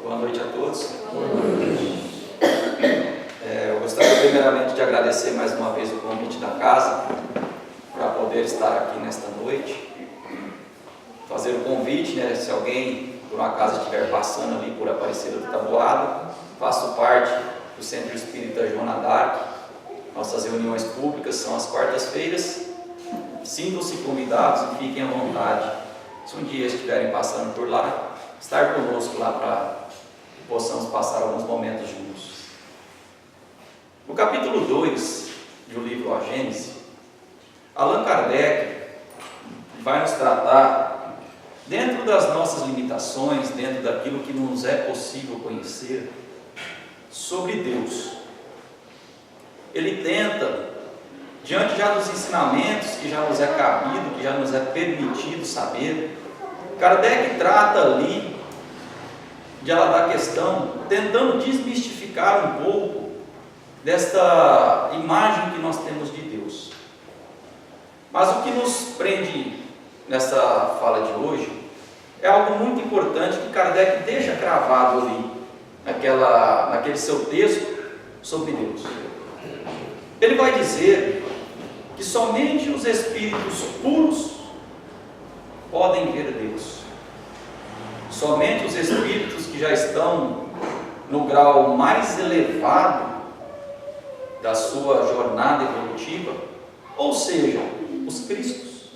Boa noite a todos. Eu gostaria primeiramente de agradecer mais uma vez o convite da casa para poder estar aqui nesta noite. Fazer o convite, se alguém por um acaso estiver passando ali por Aparecida do Taboado, faço parte do Centro Espírita Joana d'Arc. Nossas reuniões públicas são às quartas-feiras. Sintam-se convidados e fiquem à vontade, se um dia estiverem passando por lá, estar conosco lá para que possamos passar alguns momentos juntos. No capítulo 2 do livro A Gênese, Allan Kardec vai nos tratar, dentro das nossas limitações, dentro daquilo que nos é possível conhecer, sobre Deus. Ele tenta, diante já dos ensinamentos que já nos é cabido, que já nos é permitido saber, Kardec trata ali da questão, tentando desmistificar um pouco desta imagem que nós temos de Deus. Mas o que nos prende nessa fala de hoje é algo muito importante que Kardec deixa cravado ali, naquele seu texto sobre Deus. Ele vai dizer que somente os espíritos puros podem ver Deus. Somente os espíritos que já estão no grau mais elevado da sua jornada evolutiva, ou seja, os Cristos,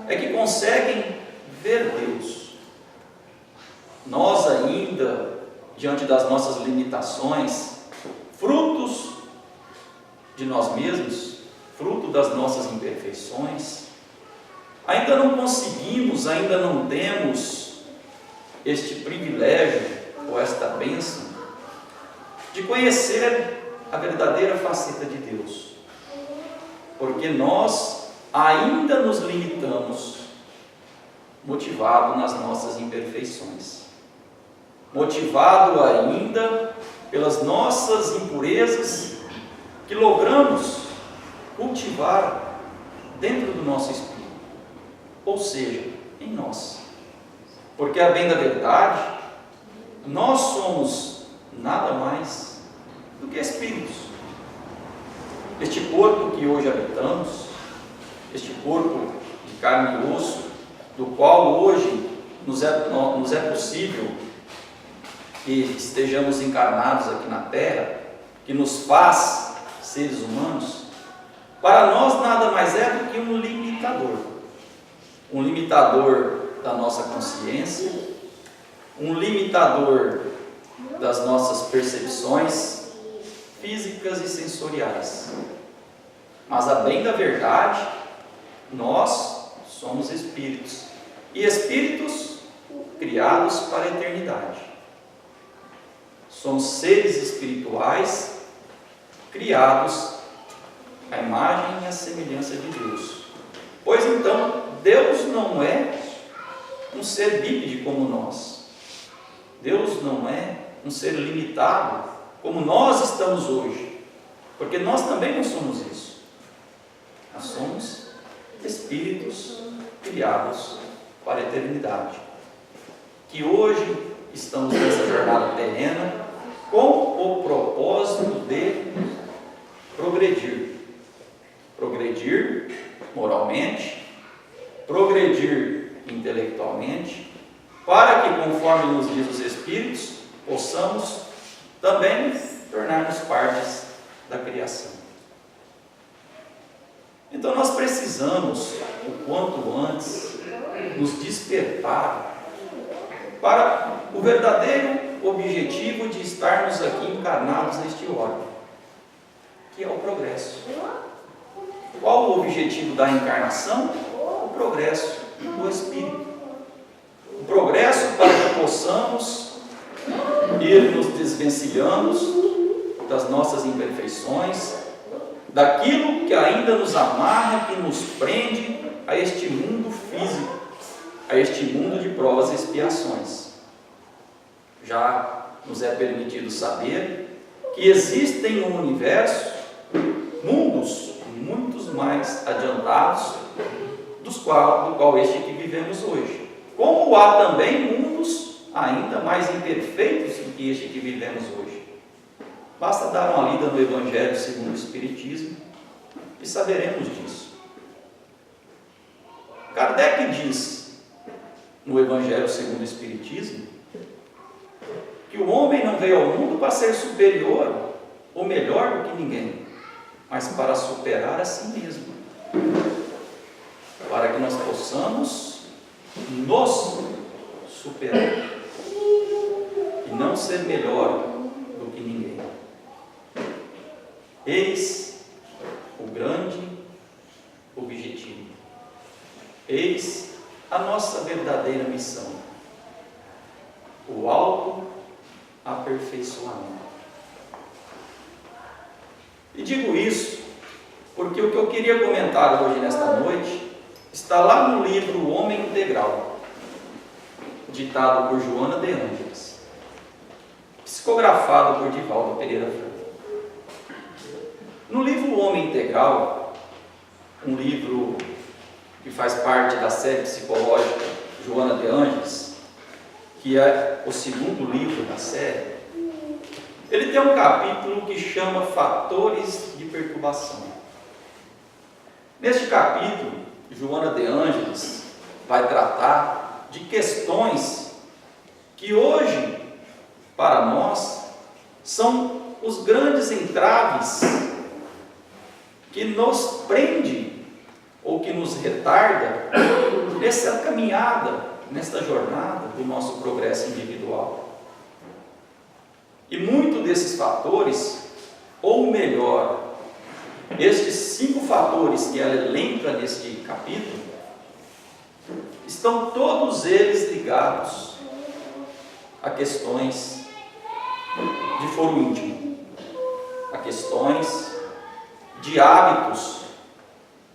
é que conseguem ver Deus. Nós ainda, diante das nossas limitações, frutos de nós mesmos, fruto das nossas imperfeições, ainda não conseguimos, ainda não temos este privilégio ou esta bênção de conhecer a verdadeira faceta de Deus, porque nós ainda nos limitamos, motivado nas nossas imperfeições, motivado ainda pelas nossas impurezas que logramos cultivar dentro do nosso espírito, ou seja, em nós. Porque a bem da verdade, nós somos nada mais do que espíritos. Este corpo que hoje habitamos, este corpo de carne e osso, do qual hoje nos é possível que estejamos encarnados aqui na Terra, que nos faz seres humanos, para nós nada mais é do que um limitador da nossa consciência, um limitador das nossas percepções físicas e sensoriais. Mas a bem da verdade, nós somos espíritos, e espíritos criados para a eternidade. Somos seres espirituais criados à imagem e à semelhança de Deus. Pois então, Deus não é um ser bípede como nós. Deus não é um ser limitado como nós estamos hoje, porque nós também não somos isso. Nós somos espíritos criados para a eternidade, que hoje estamos nessa jornada terrena com o propósito de progredir moralmente, progredir intelectualmente, para que, conforme nos diz os Espíritos, possamos também tornar-nos partes da criação. Então nós precisamos, o quanto antes, nos despertar para o verdadeiro objetivo de estarmos aqui encarnados neste órgão, que é o progresso. Qual o objetivo da encarnação? O progresso do espírito. O progresso para que possamos ir nos desvencilhando das nossas imperfeições, daquilo que ainda nos amarra, que nos prende a este mundo físico, a este mundo de provas e expiações. Já nos é permitido saber que existem no universo mundos muitos mais adiantados do qual este que vivemos hoje. Como há também mundos ainda mais imperfeitos do que este que vivemos hoje. Basta dar uma lida no Evangelho segundo o Espiritismo e saberemos disso. Kardec diz no Evangelho segundo o Espiritismo que o homem não veio ao mundo para ser superior ou melhor do que ninguém, mas para superar a si mesmo, para que nós possamos nos superar e não ser melhor do que ninguém. Eis o grande objetivo, eis a nossa verdadeira missão, o autoaperfeiçoamento. E digo isso porque o que eu queria comentar hoje nesta noite está lá no livro O Homem Integral, ditado por Joana de Ângeles, psicografado por Divaldo Pereira Franco. No livro O Homem Integral, um livro que faz parte da série psicológica Joana de Ângeles, que é o segundo livro da série, ele tem um capítulo que chama Fatores de Perturbação. Neste capítulo, Joana de Ângeles vai tratar de questões que hoje, para nós, são os grandes entraves que nos prende ou que nos retarda nessa caminhada, nesta jornada do nosso progresso individual. E muito desses fatores, ou melhor, estes 5 fatores que ela elenca neste capítulo, estão todos eles ligados a questões de foro íntimo, a questões de hábitos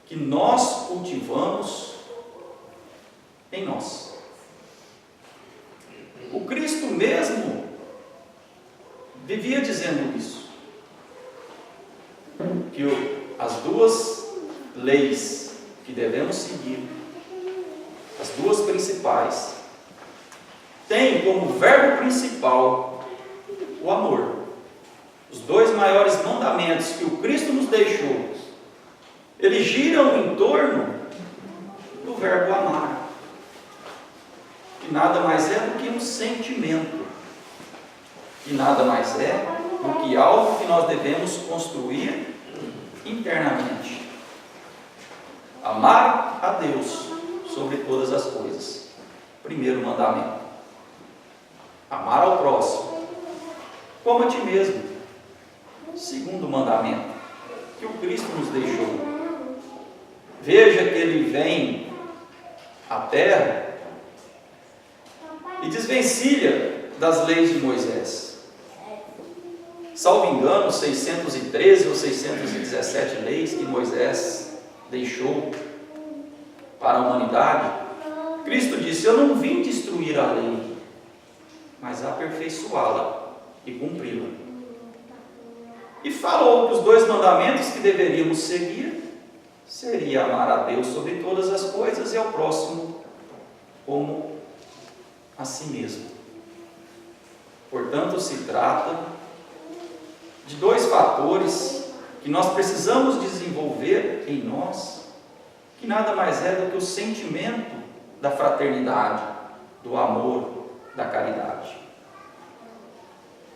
que nós cultivamos em nós. O Cristo mesmo vivia dizendo isso, que as 2 leis que devemos seguir, as 2 principais, têm como verbo principal o amor. Os 2 maiores mandamentos que o Cristo nos deixou, eles giram em torno do verbo amar, que nada mais é do que um sentimento, que nada mais é do que algo que nós devemos construir internamente. Amar a Deus sobre todas as coisas. Primeiro mandamento. Amar ao próximo como a ti mesmo. Segundo mandamento, que o Cristo nos deixou. Veja que ele vem à terra e desvencilha das leis de Moisés. Salvo engano, 613 ou 617 leis que Moisés deixou para a humanidade. Cristo disse: eu não vim destruir a lei, mas aperfeiçoá-la e cumpri-la. E falou que os 2 mandamentos que deveríamos seguir seria amar a Deus sobre todas as coisas e ao próximo como a si mesmo. Portanto, se trata de 2 fatores que nós precisamos desenvolver em nós, que nada mais é do que o sentimento da fraternidade, do amor, da caridade.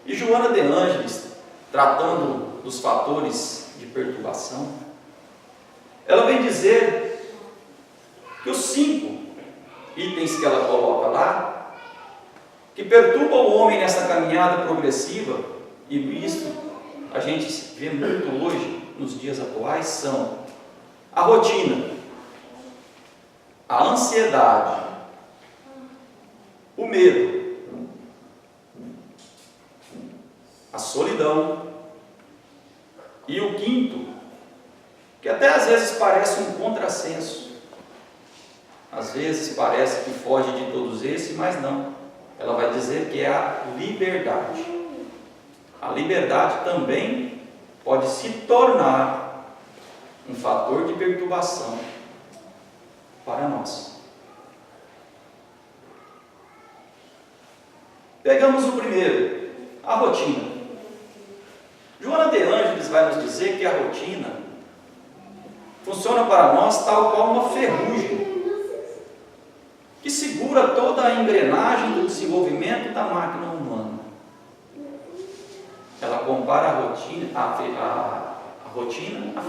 E Joana de Ângeles, tratando dos fatores de perturbação, ela vem dizer que os 5 itens que ela coloca lá, que perturbam o homem nessa caminhada progressiva, e isso a gente vê muito hoje, nos dias atuais, são a rotina, a ansiedade, o medo, a solidão, e o 5º, que até às vezes parece um contrassenso, às vezes parece que foge de todos esses, mas não. Ela vai dizer que é a liberdade. A liberdade também pode se tornar um fator de perturbação para nós. Pegamos o primeiro, a rotina. Joana de Ângeles vai nos dizer que a rotina funciona para nós tal qual uma ferrugem que segura toda a engrenagem do desenvolvimento da máquina humana. Ela compara a rotina à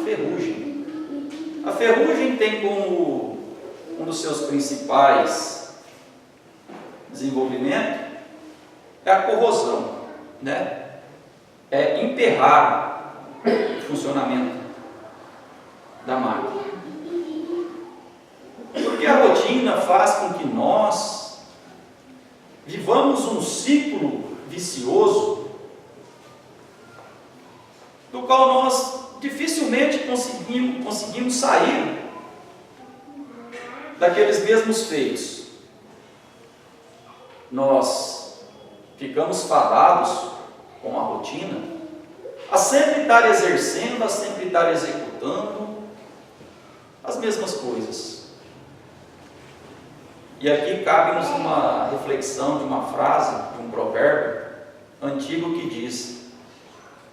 ferrugem. A ferrugem tem como um dos seus principais desenvolvimentos é a corrosão, né? É emperrar o funcionamento da máquina. Porque a rotina faz com que nós vivamos um ciclo vicioso do qual nós dificilmente conseguimos sair daqueles mesmos feitos. Nós ficamos fadados com a rotina a sempre estar exercendo, a sempre estar executando as mesmas coisas. E aqui cabe-nos uma reflexão de uma frase, de um provérbio antigo que diz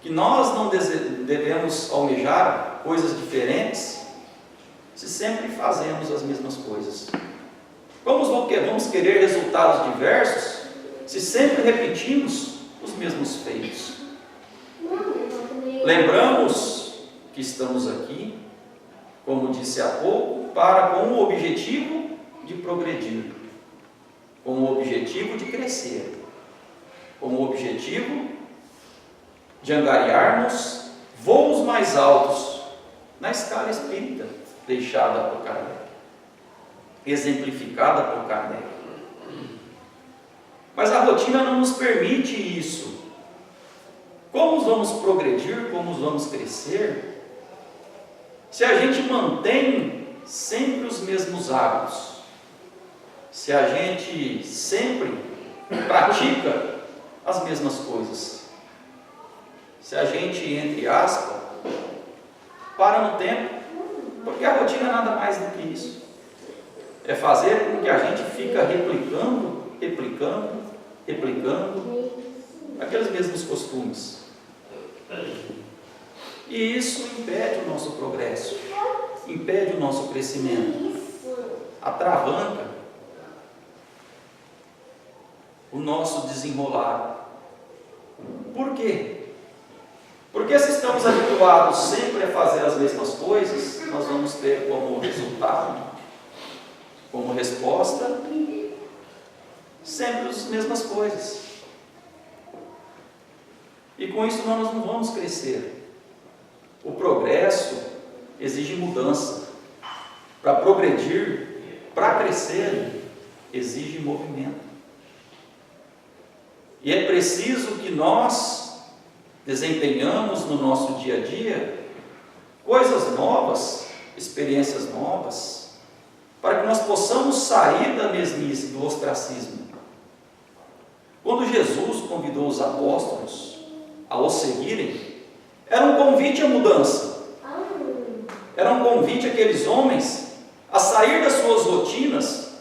que nós não devemos almejar coisas diferentes se sempre fazemos as mesmas coisas. Vamos querer resultados diversos se sempre repetimos os mesmos feitos. Lembramos que estamos aqui, como disse há pouco, com o objetivo de progredir, com o objetivo de crescer, com o objetivo de angariarmos voos mais altos na escala espírita deixada por Kardec, exemplificada por Kardec. Mas a rotina não nos permite isso. Como vamos progredir, como vamos crescer, se a gente mantém sempre os mesmos hábitos, se a gente sempre pratica as mesmas coisas, se a gente, entre aspas, para no tempo, porque a rotina é nada mais do que isso, é fazer com que a gente fica replicando aqueles mesmos costumes, e isso impede o nosso progresso, impede o nosso crescimento, atravanca o nosso desenrolar. Por quê? Porque se estamos habituados sempre a fazer as mesmas coisas, nós vamos ter como resultado, como resposta, sempre as mesmas coisas. E com isso nós não vamos crescer. O progresso exige mudança. Para progredir, para crescer, exige movimento. E é preciso que nós desempenhamos no nosso dia a dia coisas novas, experiências novas, para que nós possamos sair da mesmice, do ostracismo. Quando Jesus convidou os apóstolos a o seguirem, era um convite à mudança, era um convite àqueles homens a sair das suas rotinas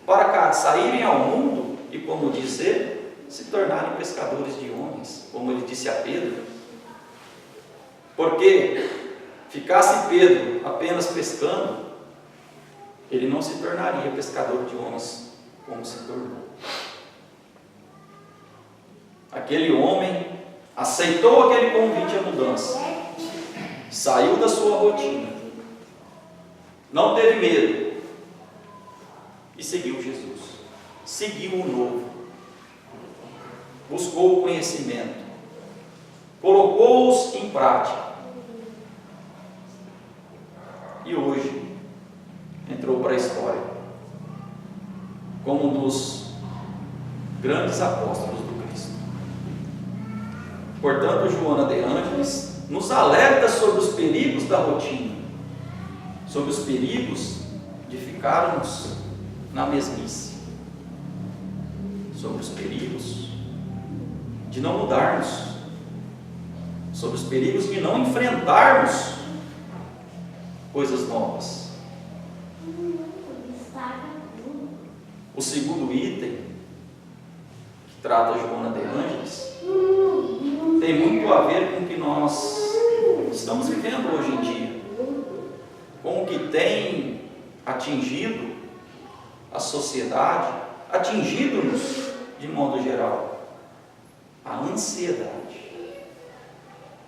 para saírem ao mundo e, como diz ele, se tornarem pescadores de homens, como ele disse a Pedro. Porque ficasse Pedro apenas pescando, ele não se tornaria pescador de homens como se tornou. Aquele homem aceitou aquele convite à mudança, saiu da sua rotina, não teve medo e seguiu Jesus, seguiu o novo, buscou o conhecimento, colocou-os em prática e hoje entrou para a história como um dos grandes apóstolos do Cristo. Portanto, Joana de Ângeles nos alerta sobre os perigos da rotina, sobre os perigos de ficarmos na mesmice, sobre os perigos de não mudarmos, sobre os perigos de não enfrentarmos coisas novas. O segundo item que trata Joana de Ângeles, tem muito a ver com o que nós estamos vivendo hoje em dia, com o que tem atingido a sociedade, atingido-nos de modo geral, a ansiedade.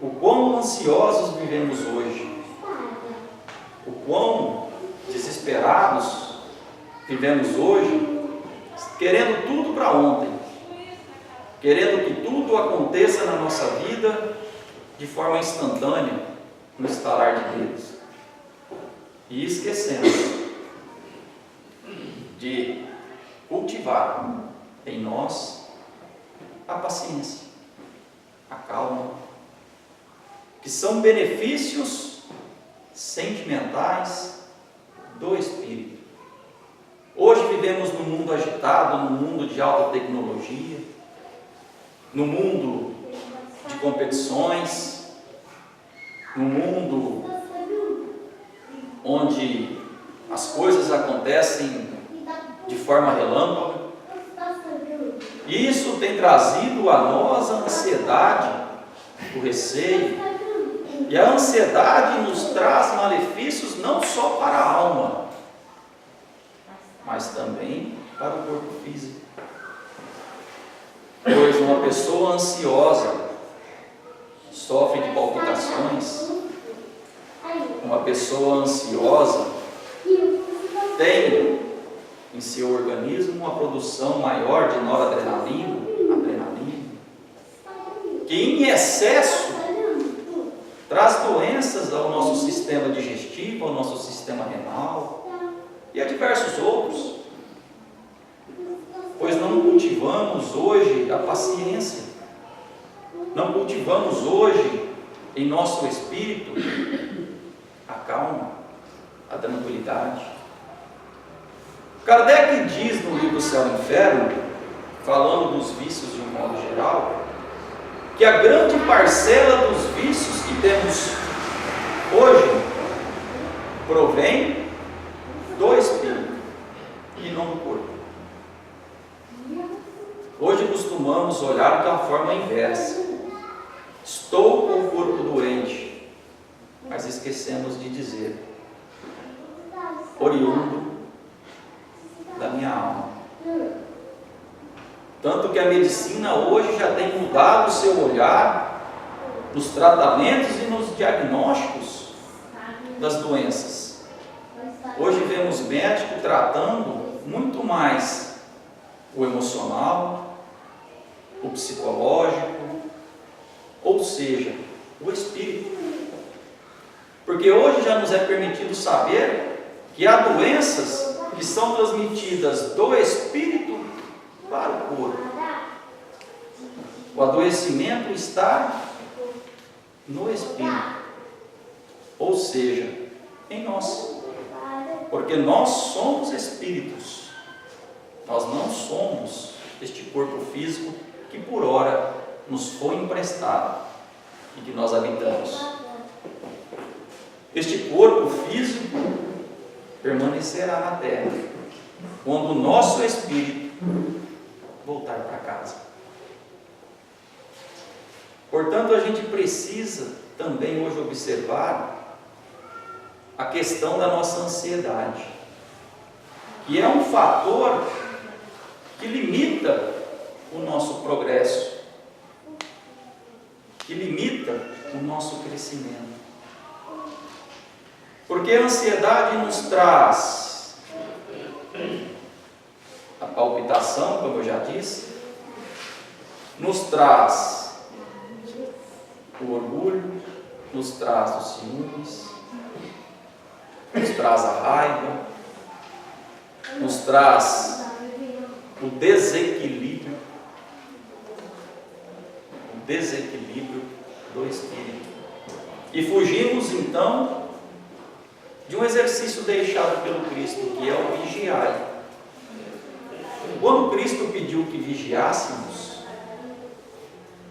O quão ansiosos vivemos hoje, o quão desesperados vivemos hoje, querendo tudo para ontem, querendo que tudo aconteça na nossa vida de forma instantânea, no estalar de dedos, e esquecemos de cultivar em nós a paciência, a calma, que são benefícios sentimentais do Espírito. Hoje vivemos num mundo agitado, num mundo de alta tecnologia, num mundo de competições, num mundo onde as coisas acontecem de forma relâmpago. E isso tem trazido a nós a ansiedade, o receio. E a ansiedade nos traz malefícios não só para a alma, mas também para o corpo físico. Pois uma pessoa ansiosa sofre de palpitações, uma pessoa ansiosa tem em seu organismo uma produção maior de noradrenalina, que em excesso traz doenças ao nosso sistema digestivo, ao nosso sistema renal e a diversos outros, pois não cultivamos hoje a paciência, não cultivamos hoje em nosso espírito a calma, a tranquilidade. Kardec diz no livro Céu e Inferno, falando dos vícios de um modo geral, que a grande parcela dos vícios que temos hoje provém do espírito e não do corpo. Hoje costumamos olhar de uma forma inversa. Estou com o corpo doente, mas esquecemos de dizer, oriundo da minha alma. Tanto que a medicina hoje já tem mudado o seu olhar nos tratamentos e nos diagnósticos das doenças. Hoje vemos médicos tratando muito mais o emocional, o psicológico, ou seja, o espírito. Porque hoje já nos é permitido saber que há doenças que são transmitidas do espírito para o corpo. O adoecimento está no espírito, ou seja, em nós, porque nós somos espíritos, nós não somos este corpo físico que por ora nos foi emprestado e que nós habitamos. Este corpo físico permanecerá na terra quando o nosso espírito voltar para casa. Portanto, a gente precisa também hoje observar a questão da nossa ansiedade, que é um fator que limita o nosso progresso, que limita o nosso crescimento. Porque a ansiedade nos traz a palpitação, como eu já disse, nos traz o orgulho, nos traz os ciúmes, nos traz a raiva, nos traz o desequilíbrio do espírito. E fugimos então de um exercício deixado pelo Cristo, que é o vigiar. Quando Cristo pediu que vigiássemos,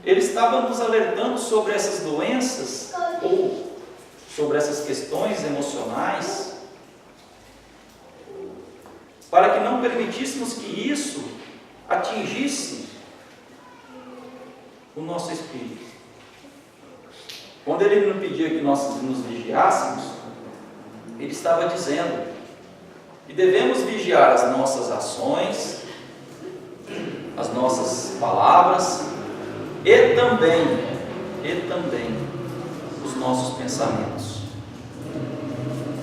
Ele estava nos alertando sobre essas doenças ou sobre essas questões emocionais, para que não permitíssemos que isso atingisse o nosso espírito. Quando ele não pedia que nós nos vigiássemos, ele estava dizendo que devemos vigiar as nossas ações, as nossas palavras e também os nossos pensamentos.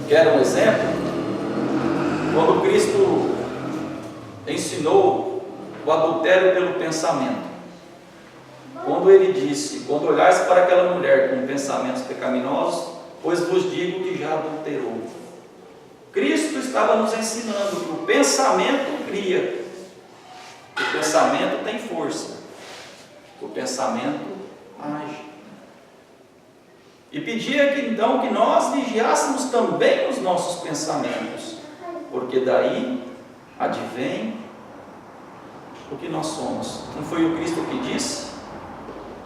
Quer um exemplo? Quando Cristo ensinou o adultério pelo pensamento, quando ele disse: quando olhais para aquela mulher com pensamentos pecaminosos, pois vos digo que já adulterou. Cristo estava nos ensinando que o pensamento cria, o pensamento tem força, o pensamento age. E pedia que então que nós vigiássemos também os nossos pensamentos, porque daí advém o que nós somos. Não foi o Cristo que disse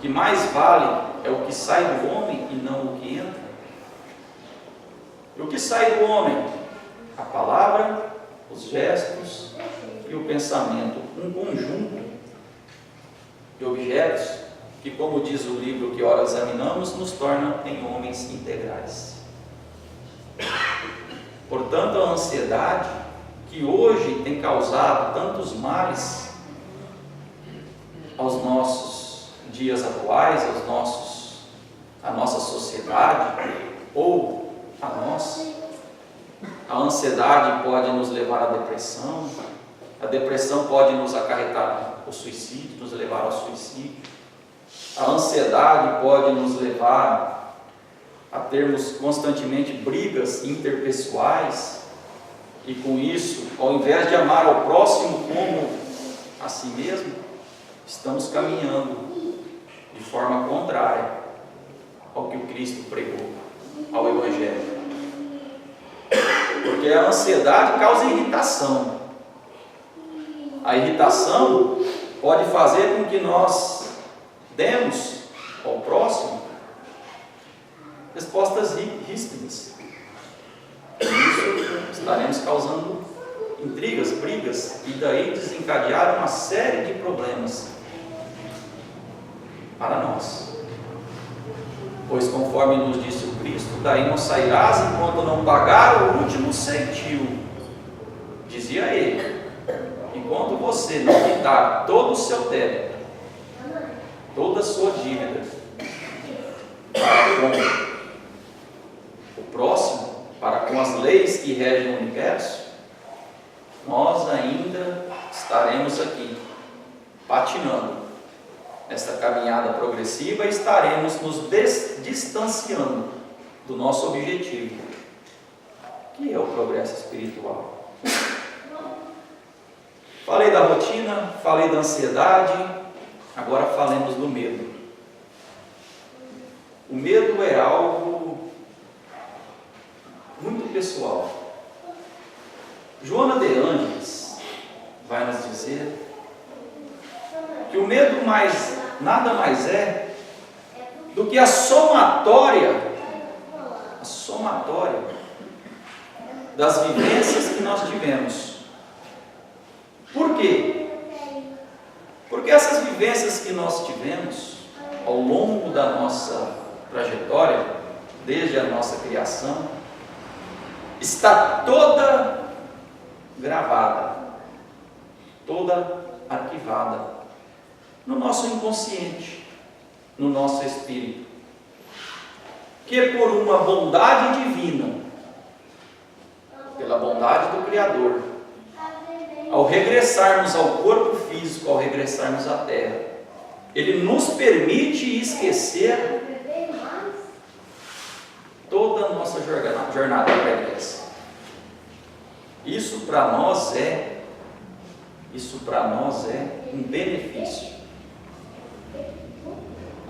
que mais vale é o que sai do homem e não o que entra? E o que sai do homem? A palavra, os gestos e o pensamento, um conjunto de objetos que, como diz o livro que ora examinamos, nos torna em homens integrais. Portanto, a ansiedade, que hoje tem causado tantos males aos nossos dias atuais, à nossa sociedade, ou a nós, a ansiedade pode nos levar à depressão, a depressão pode nos acarretar ao suicídio, nos levar ao suicídio. A ansiedade pode nos levar a termos constantemente brigas interpessoais e, com isso, ao invés de amar ao próximo como a si mesmo, estamos caminhando de forma contrária ao que o Cristo pregou, ao Evangelho. Porque a ansiedade causa irritação. A irritação pode fazer com que nós demos ao próximo respostas ríspidas. Por isso estaremos causando intrigas, brigas, e daí desencadear uma série de problemas para nós. Pois, conforme nos disse o Cristo, daí não sairás enquanto não pagar o último centil. Dizia ele: enquanto você não quitar todo o seu débito, toda a sua dívida para com o próximo, para com as leis que regem o universo, nós ainda estaremos aqui patinando nesta caminhada progressiva e estaremos nos distanciando do nosso objetivo, que é o progresso espiritual. Falei da rotina, falei da ansiedade. Agora falemos do medo. O medo é algo muito pessoal. Joana de Ângeles vai nos dizer que o medo nada mais é do que a somatória das vivências que nós tivemos. Por quê? Porque essas vivências que nós tivemos ao longo da nossa trajetória, desde a nossa criação, está toda gravada, toda arquivada no nosso inconsciente, no nosso espírito, que por uma bondade divina, pela bondade do Criador, ao regressarmos ao corpo físico, ao regressarmos à Terra, Ele nos permite esquecer toda a nossa jornada pregressa. Isso para nós é um benefício.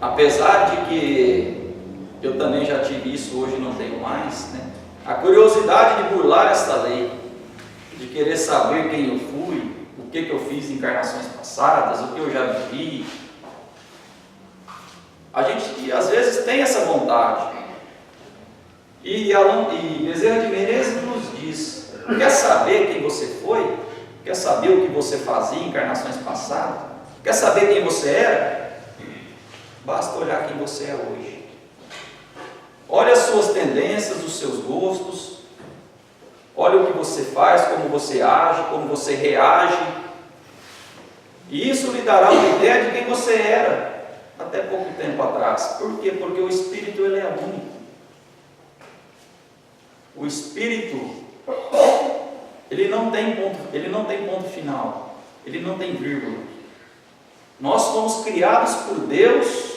Apesar de que eu também já tive isso, hoje não tenho mais, né? A curiosidade de burlar esta lei, de querer saber quem eu fui, o que eu fiz em encarnações passadas, o que eu já vivi. A gente às vezes tem essa vontade. E Bezerra de Menezes nos diz: quer saber quem você foi? Quer saber o que você fazia em encarnações passadas? Quer saber quem você era? Basta olhar quem você é hoje. Olha as suas tendências, os seus gostos. Olha o que você faz, como você age, como você reage. E isso lhe dará uma ideia de quem você era até pouco tempo atrás. Por quê? Porque o Espírito ele é único. O Espírito ele não tem ponto final. Ele não tem vírgula. Nós fomos criados por Deus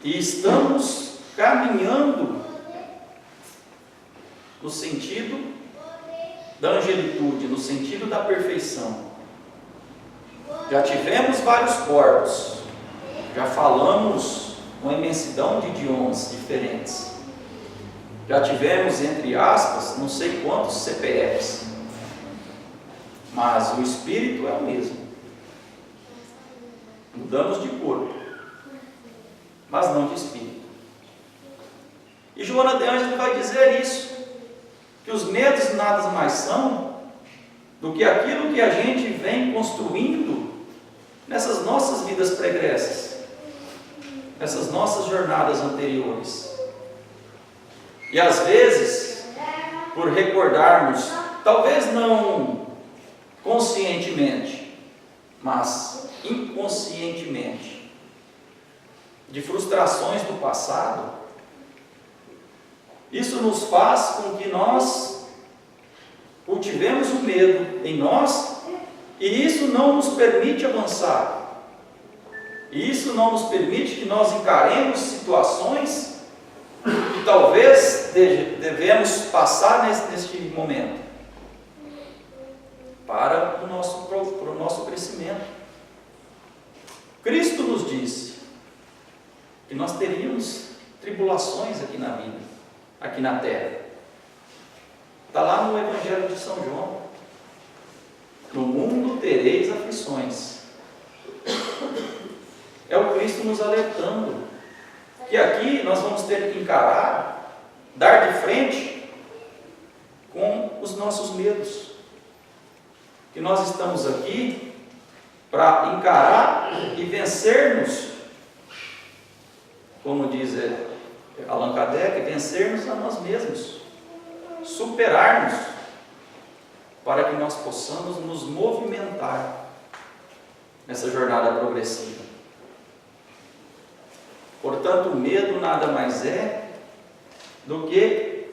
e estamos caminhando no sentido da angelitude, no sentido da perfeição. Já tivemos vários corpos, já falamos uma imensidão de idiomas diferentes, já tivemos, entre aspas, não sei quantos CPFs, mas o Espírito é o mesmo. Mudamos de corpo, mas não de espírito. E Joana de Ângeles vai dizer isso, que os medos nada mais são do que aquilo que a gente vem construindo nessas nossas vidas pregressas, nessas nossas jornadas anteriores. E às vezes, por recordarmos, talvez não conscientemente, mas inconscientemente, de frustrações do passado, isso nos faz com que nós cultivemos o medo em nós, e isso não nos permite avançar. E isso não nos permite que nós encaremos situações que talvez devemos passar neste momento para o nosso crescimento. Cristo nos disse que nós teríamos tribulações aqui na vida, aqui na terra. Está lá no Evangelho de São João: no mundo tereis aflições. É o Cristo nos alertando que aqui nós vamos ter que encarar, dar de frente com os nossos medos, que nós estamos aqui para encarar e vencermos, como diz Allan Kardec, vencermos a nós mesmos, superarmos, para que nós possamos nos movimentar nessa jornada progressiva. Portanto, o medo nada mais é do que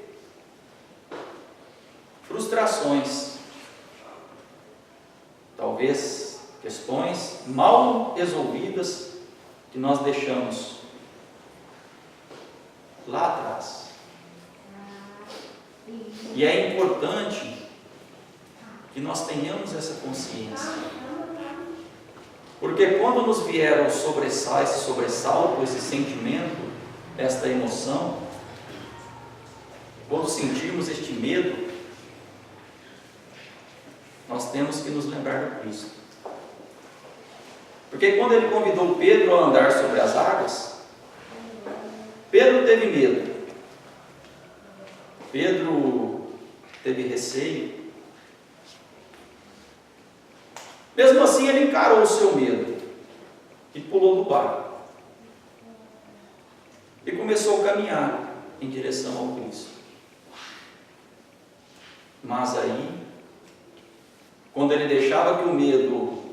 frustrações, talvez questões mal resolvidas que nós deixamos lá atrás. E é importante que nós tenhamos essa consciência, porque quando nos vier o sobressalto, esse sentimento, esta emoção, quando sentirmos este medo, nós temos que nos lembrar do Cristo. Porque quando ele convidou Pedro a andar sobre as águas, Pedro teve medo, Pedro teve receio. Mesmo assim, ele encarou o seu medo e pulou do barco e começou a caminhar em direção ao Cristo. Mas aí, quando ele deixava que o medo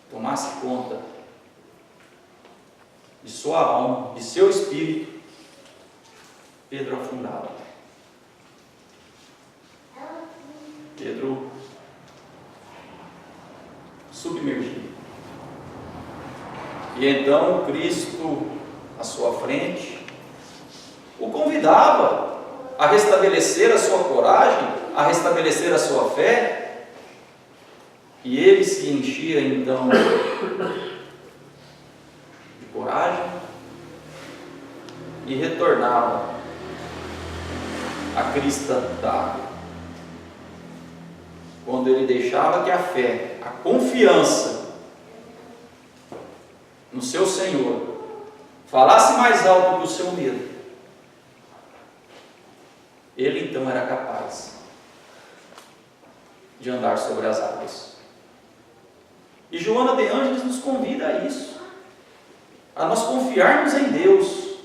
tomasse conta de sua alma, de seu espírito, Pedro afundava. Pedro submergido. E então Cristo, à sua frente, o convidava a restabelecer a sua coragem, a restabelecer a sua fé, e ele se enchia então de coragem e retornava à crista d'água. Quando ele deixava que a fé, a confiança no seu Senhor falasse mais alto que o seu medo, ele então era capaz de andar sobre as águas. E Joana de Ângeles nos convida a isso. a nós confiarmos em Deus,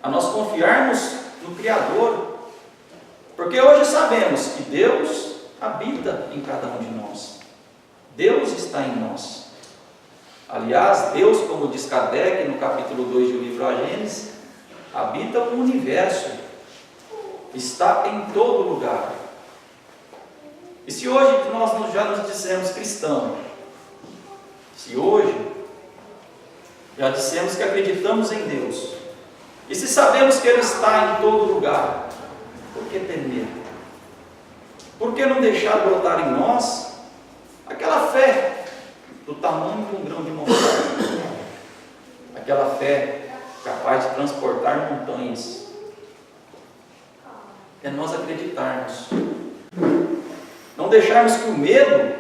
a nós confiarmos no Criador, porque hoje sabemos que Deus habita em cada um de nós, Deus está em nós. Aliás, Deus, como diz Kardec no capítulo 2 do livro A Gênesis, habita o universo, está em todo lugar. E se hoje nós já nos dissemos cristãos, se hoje já dissemos que acreditamos em Deus, e se sabemos que Ele está em todo lugar, por que ter medo? Por que não deixar brotar em nós aquela fé do tamanho de um grão de mostarda? Aquela fé capaz de transportar montanhas. É nós acreditarmos. Não deixarmos que o medo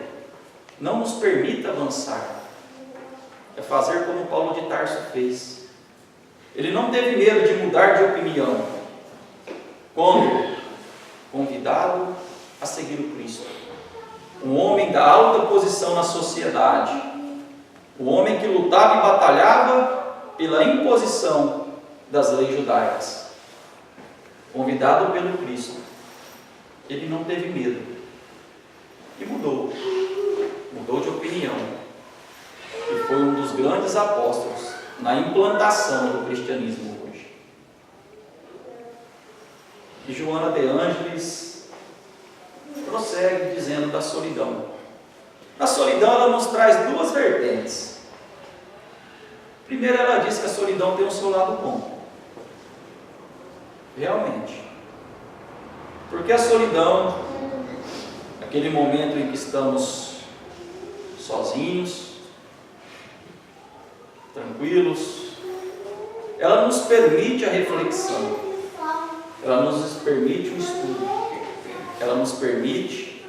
não nos permita avançar. É fazer como Paulo de Tarso fez. Ele não teve medo de mudar de opinião quando convidado a seguir o Cristo. Um homem da alta posição na sociedade, um homem que lutava e batalhava pela imposição das leis judaicas, convidado pelo Cristo, ele não teve medo e mudou de opinião, e foi um dos grandes apóstolos na implantação do cristianismo hoje. E Joana de Ângeles prossegue dizendo da solidão. A solidão, ela nos traz duas vertentes. Primeiro, ela diz que a solidão tem o seu lado bom. Realmente. Porque a solidão, aquele momento em que estamos sozinhos, tranquilos, ela nos permite a reflexão, ela nos permite o estudo, ela nos permite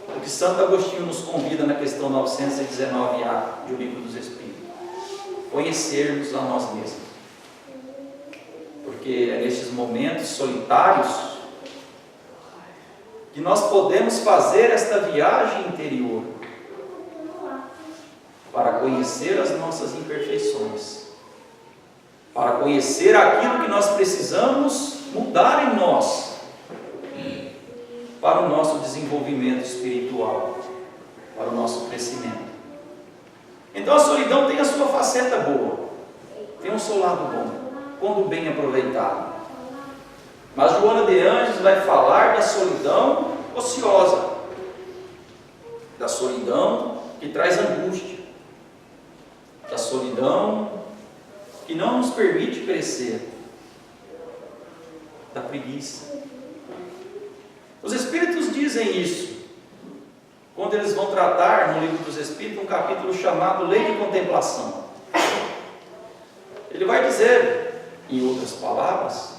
o que Santo Agostinho nos convida na questão 919A do Livro dos Espíritos: conhecermos a nós mesmos. Porque é nestes momentos solitários que nós podemos fazer esta viagem interior para conhecer as nossas imperfeições, para conhecer aquilo que nós precisamos mudar em nós, para o nosso desenvolvimento espiritual, para o nosso crescimento. Então a solidão tem a sua faceta boa, tem o seu lado bom, quando bem aproveitado. Mas Joana de Ângeles vai falar da solidão ociosa, da solidão que traz angústia, da solidão que não nos permite crescer, da preguiça. Os Espíritos dizem isso quando eles vão tratar no Livro dos Espíritos um capítulo chamado Lei de Contemplação. Ele vai dizer, em outras palavras,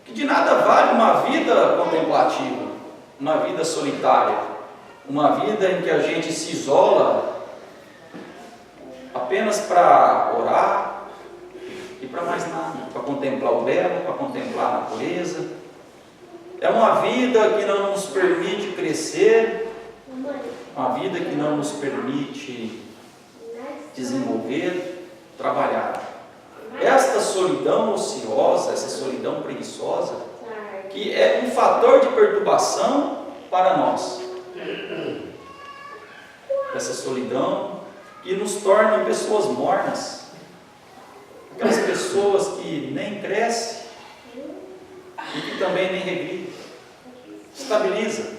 que de nada vale uma vida contemplativa, uma vida solitária, uma vida em que a gente se isola apenas para orar e para mais nada, para contemplar o belo, para contemplar a natureza. É uma vida que não nos permite crescer, uma vida que não nos permite desenvolver, trabalhar. Esta solidão ociosa, essa solidão preguiçosa, que é um fator de perturbação para nós. Essa solidão que nos torna pessoas mornas, aquelas pessoas que nem crescem e que também nem regridem, estabiliza.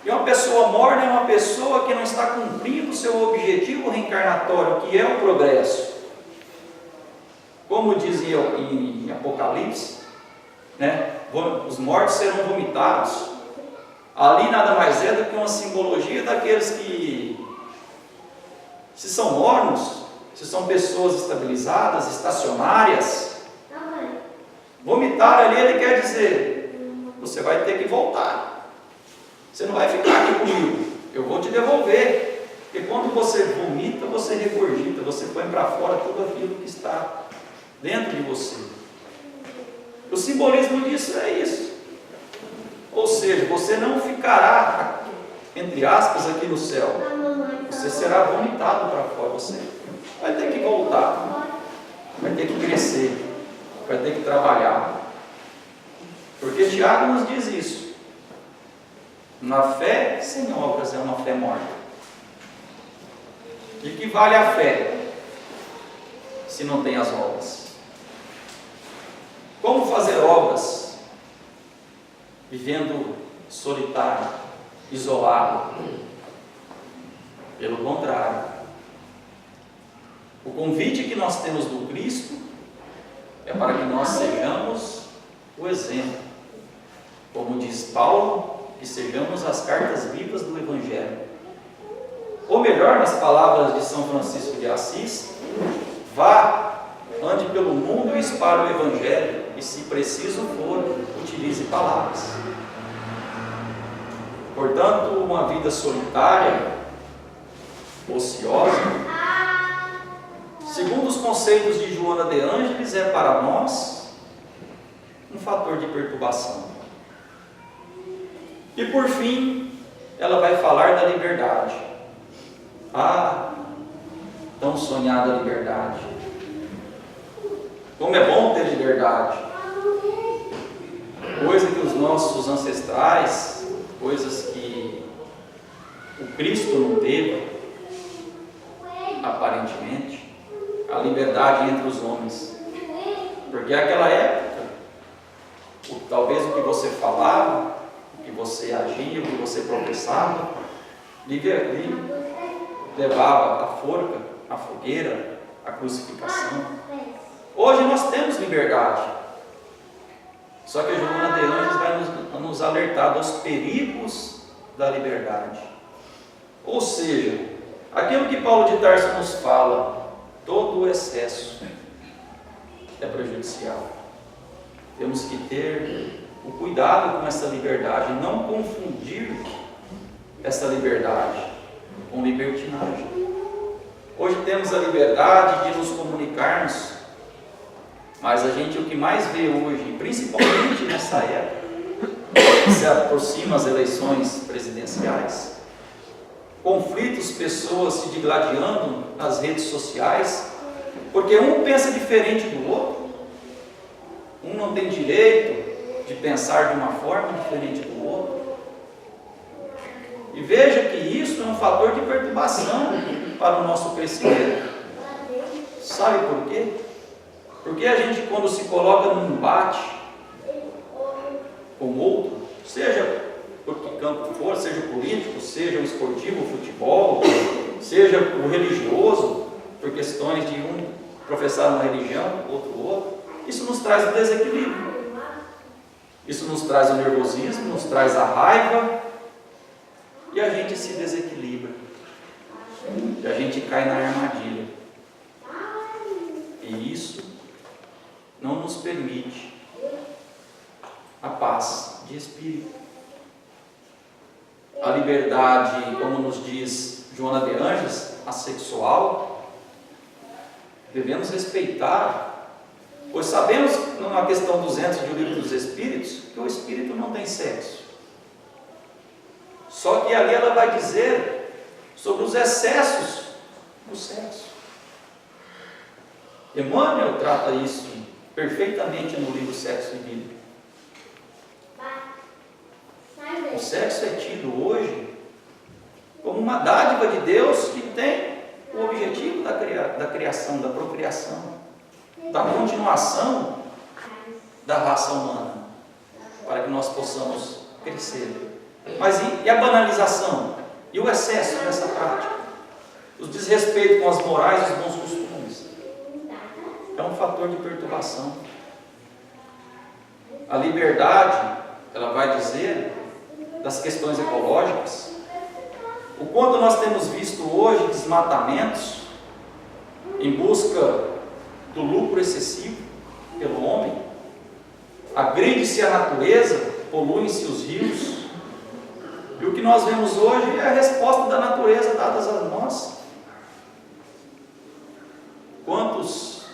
E uma pessoa morna é uma pessoa que não está cumprindo o seu objetivo reencarnatório, que é o progresso. Como dizia em Apocalipse, né? Os mortos serão vomitados. Ali nada mais é do que uma simbologia daqueles que, se são mornos, se são pessoas estabilizadas, estacionárias, vomitar ali, ele quer dizer, você vai ter que voltar, você não vai ficar aqui comigo, eu vou te devolver, porque quando você vomita, você regurgita, você põe para fora tudo aquilo que está dentro de você. O simbolismo disso é isso. Ou seja, você não ficará, entre aspas, aqui no céu. você será vomitado para fora. Você vai ter que voltar, vai ter que crescer, vai ter que trabalhar. Porque Tiago nos diz isso. Na fé sem obras é uma fé morta. De que vale a fé se não tem as obras? Como fazer obras vivendo solitário, isolado? Pelo contrário, o convite que nós temos do Cristo é para que nós sejamos o exemplo. Como diz Paulo, que sejamos as cartas vivas do Evangelho. Ou melhor, nas palavras de São Francisco de Assis, vá, ande pelo mundo e espalhe o Evangelho, e se preciso for, utilize palavras. Portanto, uma vida solitária, ociosa, segundo os conceitos de Joana de Ângeles, é para nós um fator de perturbação. E por fim, ela vai falar da liberdade. Ah, tão sonhada liberdade. Como é bom ter liberdade. Coisa que os nossos ancestrais, coisas que o Cristo não teve, aparentemente, a liberdade entre os homens. Porque naquela época, talvez o que você falava, o que você agia, o que você professava, levava a forca, a fogueira, a crucificação. Hoje nós temos liberdade. Só que a Joana de Ângeles vai nos alertar dos perigos da liberdade. Ou seja, aquilo que Paulo de Tarso nos fala, todo o excesso é prejudicial. Temos que ter o cuidado com essa liberdade, não confundir essa liberdade com libertinagem. Hoje temos a liberdade de nos comunicarmos, mas a gente o que mais vê hoje, principalmente nessa época, que se aproximam as eleições presidenciais, conflitos, pessoas se digladiando nas redes sociais, porque um pensa diferente do outro, um não tem direito de pensar de uma forma diferente do outro. E veja que isso é um fator de perturbação para o nosso crescimento. Sabe por quê? Porque a gente, quando se coloca num embate com o outro, seja por que campo for, seja político, seja o esportivo, o futebol, seja o religioso, por questões de um professar uma religião, outro, isso nos traz o desequilíbrio. Isso nos traz o nervosismo, nos traz a raiva, e a gente se desequilibra. E a gente cai na armadilha. E isso não nos permite a paz de espírito. A liberdade, como nos diz Joana de Ângeles, a sexual, devemos respeitar, pois sabemos, na questão 200 do Livro dos Espíritos, que o espírito não tem sexo. Só que ali ela vai dizer sobre os excessos do sexo. Emmanuel trata isso perfeitamente no livro Sexo e Vida. O sexo é tido hoje como uma dádiva de Deus que tem o objetivo da criação, da procriação, da continuação da raça humana, para que nós possamos crescer. Mas e a banalização? E o excesso dessa prática? O desrespeito com as morais e os bons costumes? É um fator de perturbação. A liberdade, ela vai dizer das questões ecológicas, o quanto nós temos visto hoje desmatamentos em busca do lucro excessivo pelo homem, agride-se a natureza, poluem-se os rios, e o que nós vemos hoje é a resposta da natureza dadas a nós. Quantos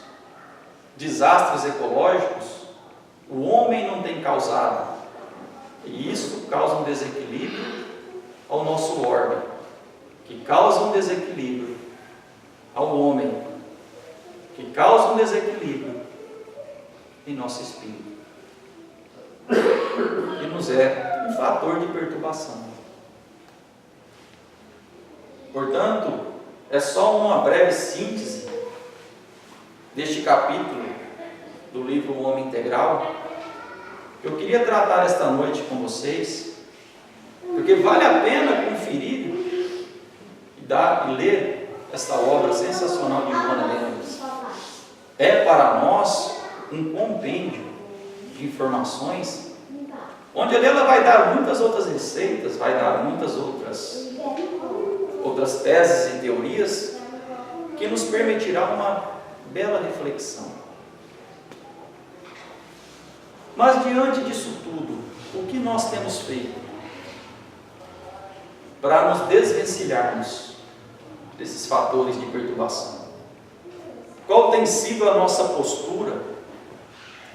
desastres ecológicos o homem não tem causado, e isso causa um desequilíbrio ao nosso órgão. que causam desequilíbrio ao homem, que causam desequilíbrio em nosso espírito, que nos é um fator de perturbação. Portanto, é só uma breve síntese deste capítulo do livro O Homem Integral que eu queria tratar esta noite com vocês, porque vale a pena conferir e ler esta obra sensacional de Joana de Ângeles. É para nós um compêndio de informações, onde ali ela vai dar muitas outras receitas, vai dar muitas outras teses e teorias que nos permitirá uma bela reflexão. Mas diante disso tudo, o que nós temos feito para nos desvencilharmos desses fatores de perturbação? Qual tem sido a nossa postura?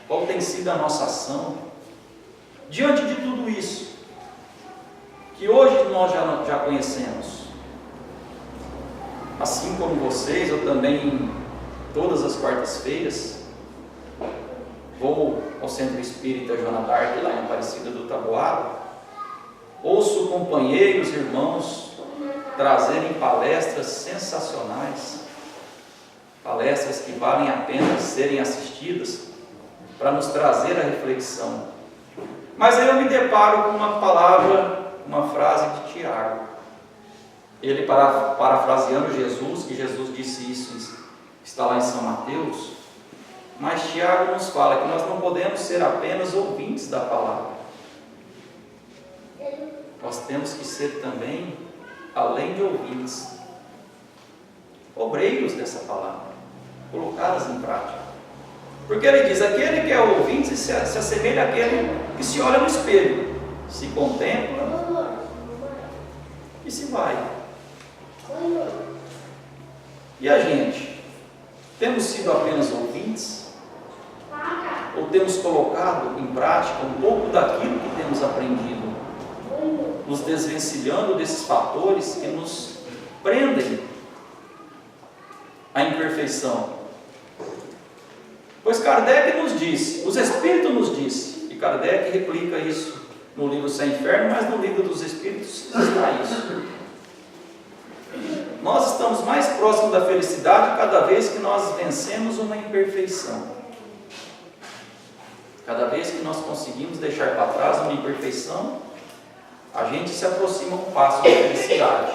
Qual tem sido a nossa ação? Diante de tudo isso, que hoje nós já conhecemos, assim como vocês, eu também, todas as quartas-feiras, vou ao Centro Espírita Joana d'Arc, lá em Aparecida do Taboado, ouço companheiros, irmãos, trazerem palestras sensacionais, palestras que valem a pena serem assistidas, para nos trazer a reflexão. Mas aí eu me deparo com uma palavra, uma frase de Tiago. Ele, parafraseando Jesus, que Jesus disse isso, está lá em São Mateus, mas Tiago nos fala que nós não podemos ser apenas ouvintes da palavra. Nós temos que ser também, além de ouvintes, obreiros dessa palavra, colocá-las em prática. Porque ele diz, aquele que é ouvinte se assemelha àquele que se olha no espelho, se contempla e se vai. E a gente? Temos sido apenas ouvintes? Ou temos colocado em prática um pouco daquilo que temos aprendido, nos desvencilhando desses fatores que nos prendem à imperfeição? Pois Kardec nos disse, os Espíritos nos disse, e Kardec replica isso no livro Sem Inferno, mas no livro dos Espíritos está isso. Nós estamos mais próximos da felicidade cada vez que nós vencemos uma imperfeição. Cada vez que nós conseguimos deixar para trás uma imperfeição, a gente se aproxima um passo da felicidade.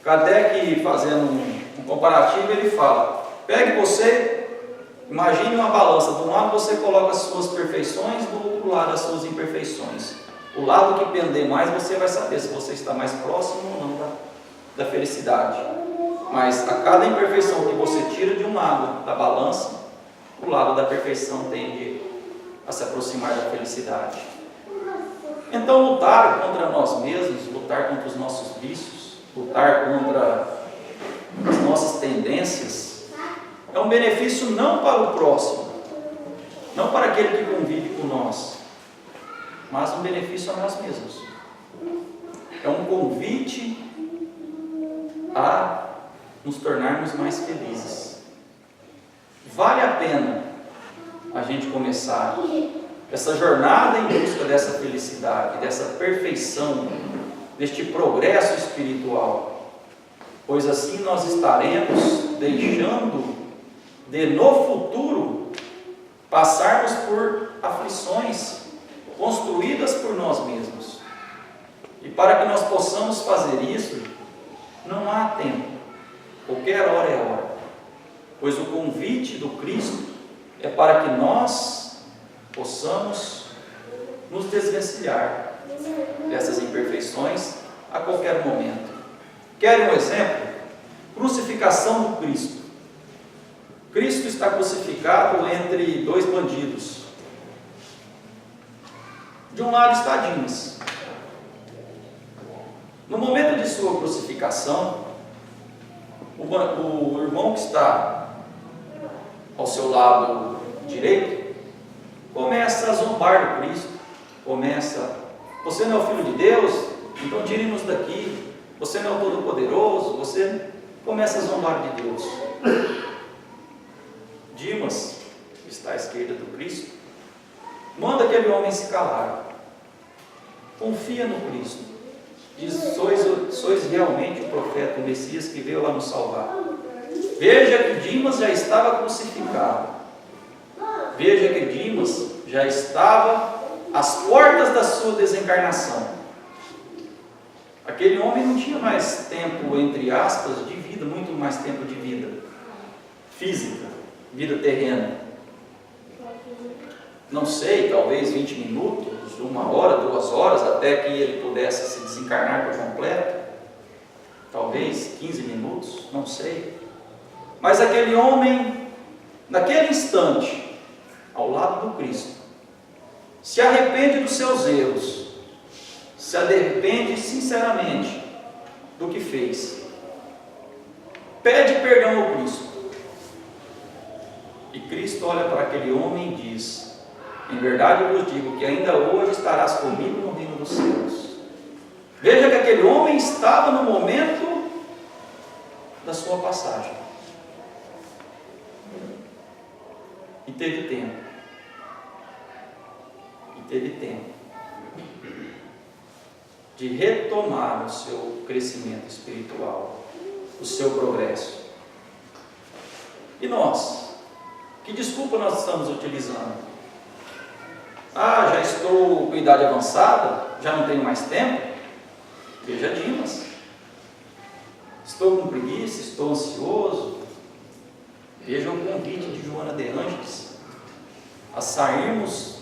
Kardec, fazendo um comparativo, ele fala, pegue você, imagine uma balança, de um lado você coloca as suas perfeições, do outro lado as suas imperfeições. O lado que pender mais, você vai saber se você está mais próximo ou não da felicidade. Mas a cada imperfeição que você tira de um lado da balança, o lado da perfeição tende a se aproximar da felicidade. Então, lutar contra nós mesmos, lutar contra os nossos vícios, lutar contra as nossas tendências, é um benefício não para o próximo, não para aquele que convive com nós, mas um benefício a nós mesmos. É um convite a nos tornarmos mais felizes. Vale a pena a gente começar essa jornada em busca dessa felicidade, dessa perfeição, deste progresso espiritual, pois assim nós estaremos deixando de no futuro passarmos por aflições construídas por nós mesmos. E para que nós possamos fazer isso, não há tempo, qualquer hora é hora, pois o convite do Cristo é para que nós possamos nos desvencilhar dessas imperfeições a qualquer momento. Querem um exemplo? Crucificação do Cristo. Cristo está crucificado entre dois bandidos. De um lado está Dimas. No momento de sua crucificação, o irmão que está ao seu lado direito começa a zombar do Cristo, começa, você não é o Filho de Deus? Então tire-nos daqui, você não é o Todo-Poderoso, você começa a zombar de Deus. Dimas, que está à esquerda do Cristo, manda aquele homem se calar. Confia no Cristo. Diz: sois realmente o profeta, o Messias que veio lá nos salvar. Veja que Dimas já estava crucificado. Veja que Dimas já estava às portas da sua desencarnação. Aquele homem não tinha mais tempo, entre aspas, de vida, muito mais tempo de vida física, vida terrena. Não sei, talvez 20 minutos, 1 hora, 2 horas, até que ele pudesse se desencarnar por completo. Talvez 15 minutos, não sei. Mas aquele homem, naquele instante, ao lado do Cristo, se arrepende dos seus erros, se arrepende sinceramente do que fez, pede perdão ao Cristo, e Cristo olha para aquele homem e diz: em verdade eu vos digo que ainda hoje estarás comigo no reino dos céus. Veja que aquele homem estava no momento da sua passagem, e teve tempo, de retomar o seu crescimento espiritual, o seu progresso. E nós? Que desculpa nós estamos utilizando? Já estou com idade avançada, já não tenho mais tempo. Veja Dimas. Estou com preguiça, estou ansioso. Veja o convite de Joana de Ângeles a sairmos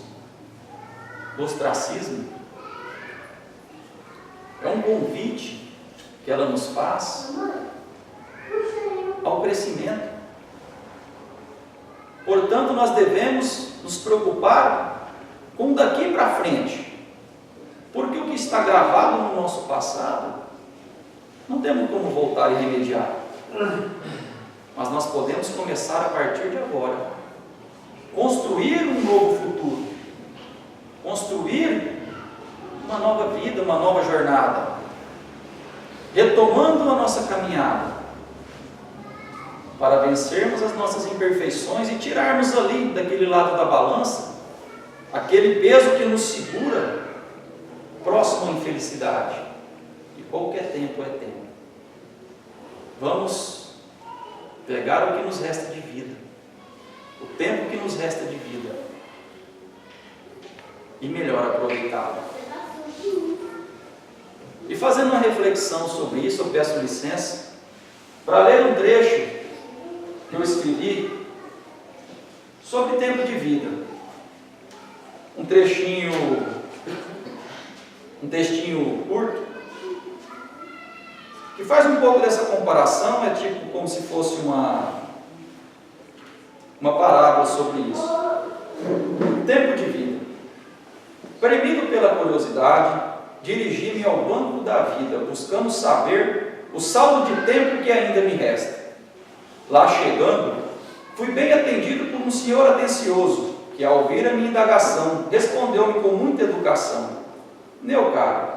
do ostracismo. É um convite que ela nos faz ao crescimento. Portanto, nós devemos nos preocupar com daqui para frente, porque o que está gravado no nosso passado, não temos como voltar e remediar, mas nós podemos começar a partir de agora, construir um novo futuro, construir uma nova vida, uma nova jornada, retomando a nossa caminhada, para vencermos as nossas imperfeições e tirarmos ali, daquele lado da balança, aquele peso que nos segura próximo à infelicidade. E qualquer tempo é tempo. Vamos pegar o que nos resta de vida, o tempo que nos resta de vida, e melhor aproveitá-lo. E fazendo uma reflexão sobre isso, eu peço licença para ler um trecho que eu escrevi sobre tempo de vida. Um textinho curto, que faz um pouco dessa comparação, é tipo como se fosse uma parábola sobre isso. Tempo de vida. Premido pela curiosidade, dirigi-me ao banco da vida, buscando saber o saldo de tempo que ainda me resta. Lá chegando, fui bem atendido por um senhor atencioso, que ao ouvir a minha indagação, respondeu-me com muita educação: meu caro,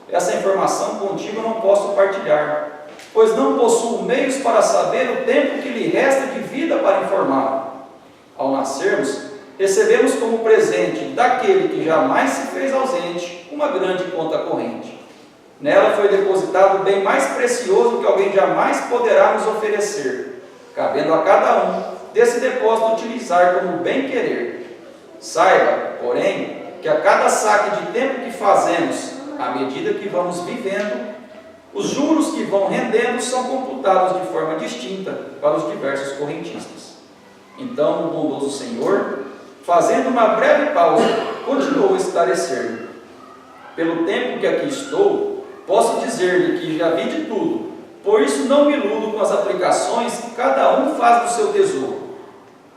essa informação contigo eu não posso partilhar, pois não possuo meios para saber o tempo que lhe resta de vida para informá-lo. Ao nascermos, recebemos como presente daquele que jamais se fez ausente uma grande conta corrente. Nela foi depositado o bem mais precioso que alguém jamais poderá nos oferecer, cabendo a cada um desse depósito utilizar como bem querer. Saiba, porém, que a cada saque de tempo que fazemos, à medida que vamos vivendo, os juros que vão rendendo são computados de forma distinta para os diversos correntistas. Então, o bondoso Senhor, fazendo uma breve pausa, continuou a esclarecer: pelo tempo que aqui estou, posso dizer-lhe que já vi de tudo, por isso não me iludo com as aplicações que cada um faz do seu tesouro.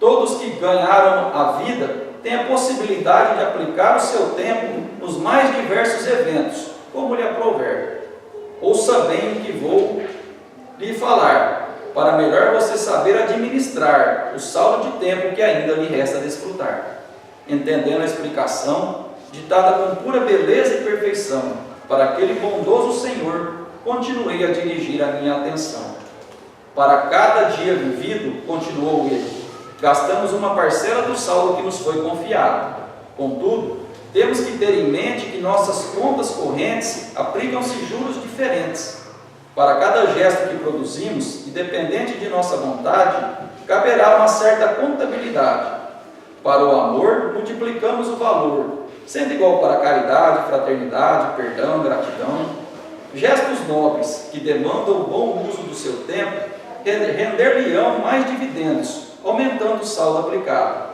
Todos que ganharam a vida têm a possibilidade de aplicar o seu tempo nos mais diversos eventos, como lhe aprouver. Ouça bem o que vou lhe falar, para melhor você saber administrar o saldo de tempo que ainda lhe resta desfrutar, entendendo a explicação ditada com pura beleza e perfeição, para aquele bondoso Senhor continuei a dirigir a minha atenção. Para cada dia vivido, continuou ele, gastamos uma parcela do saldo que nos foi confiado. Contudo, temos que ter em mente que nossas contas correntes aplicam-se juros diferentes. Para cada gesto que produzimos, independente de nossa vontade, caberá uma certa contabilidade. Para o amor, multiplicamos o valor, sendo igual para a caridade, fraternidade, perdão, gratidão. Gestos nobres, que demandam o bom uso do seu tempo, render-lhe-ão mais dividendos, aumentando o saldo aplicado.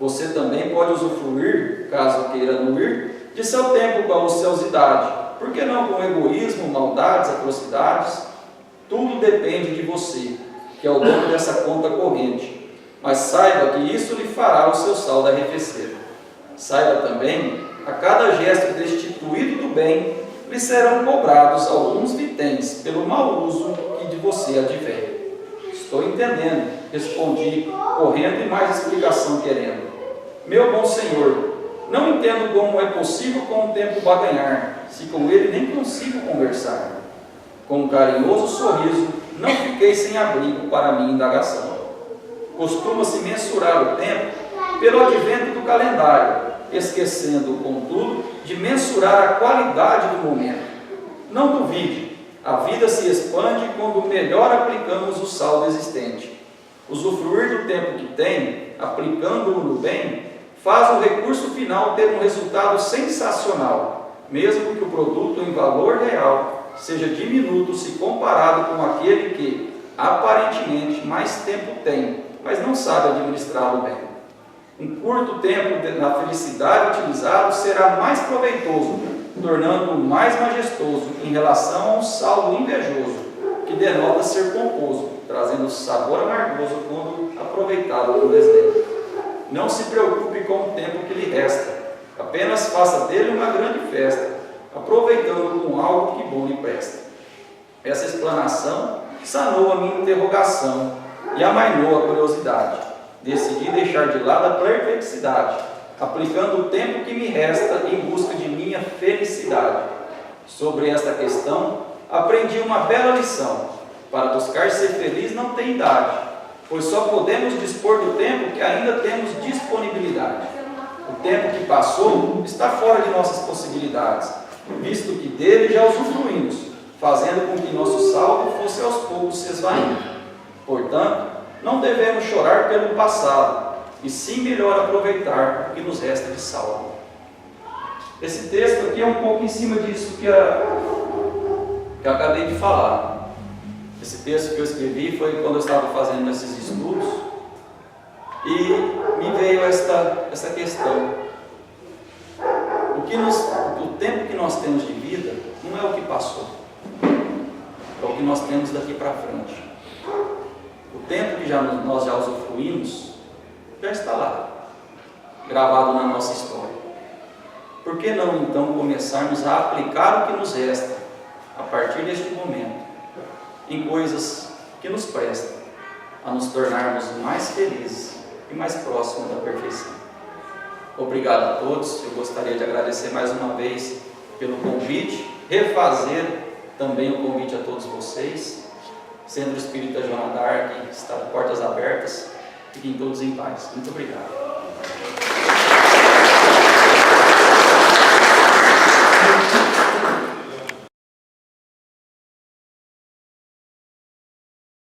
Você também pode usufruir, caso queira anuir, de seu tempo com a ociosidade, por que não com egoísmo, maldades, atrocidades? Tudo depende de você, que é o dono dessa conta corrente, mas saiba que isso lhe fará o seu saldo arrefecer. Saiba também, a cada gesto destituído do bem, lhe serão cobrados alguns vitens pelo mau uso que de você advém. Estou entendendo, respondi, correndo e mais explicação querendo. Meu bom Senhor, não entendo como é possível com o tempo baganhar, se com ele nem consigo conversar. Com um carinhoso sorriso, não fiquei sem abrigo para minha indagação. Costuma-se mensurar o tempo pelo advento do calendário, esquecendo, contudo, de mensurar a qualidade do momento. Não duvide, a vida se expande quando melhor aplicamos o saldo existente. Usufruir do tempo que tem, aplicando-o no bem, faz o recurso final ter um resultado sensacional, mesmo que o produto em valor real seja diminuto se comparado com aquele que, aparentemente, mais tempo tem, mas não sabe administrá-lo bem. Um curto tempo na felicidade utilizado será mais proveitoso, tornando-o mais majestoso em relação a um saldo invejoso, que denota ser pomposo, trazendo sabor amargoso quando aproveitado com desdém. Não se preocupe com o tempo que lhe resta, apenas faça dele uma grande festa, aproveitando com algo que bom lhe presta. Essa explanação sanou a minha interrogação e amainou a curiosidade. Decidi deixar de lado a perplexidade, aplicando o tempo que me resta em busca de minha felicidade. Sobre esta questão, aprendi uma bela lição. Para buscar ser feliz não tem idade, pois só podemos dispor do tempo que ainda temos disponibilidade. O tempo que passou está fora de nossas possibilidades, visto que dele já usufruímos, fazendo com que nosso saldo fosse aos poucos se esvaindo. Portanto, não devemos chorar pelo passado, e sim melhor aproveitar o que nos resta de saldo. Esse texto aqui é um pouco em cima disso que eu acabei de falar. Esse texto que eu escrevi foi quando eu estava fazendo esses estudos, e me veio essa questão. O tempo que nós temos de vida não é o que passou, é o que nós temos daqui para frente. O tempo que nós já usufruímos já está lá, gravado na nossa história. Por que não então começarmos a aplicar o que nos resta, a partir deste momento, em coisas que nos prestam, a nos tornarmos mais felizes e mais próximos da perfeição? Obrigado a todos. Eu gostaria de agradecer mais uma vez pelo convite, refazer também o convite a todos vocês. Centro Espírita Joana d'Arc está de portas abertas. Fiquem todos em paz. Muito obrigado.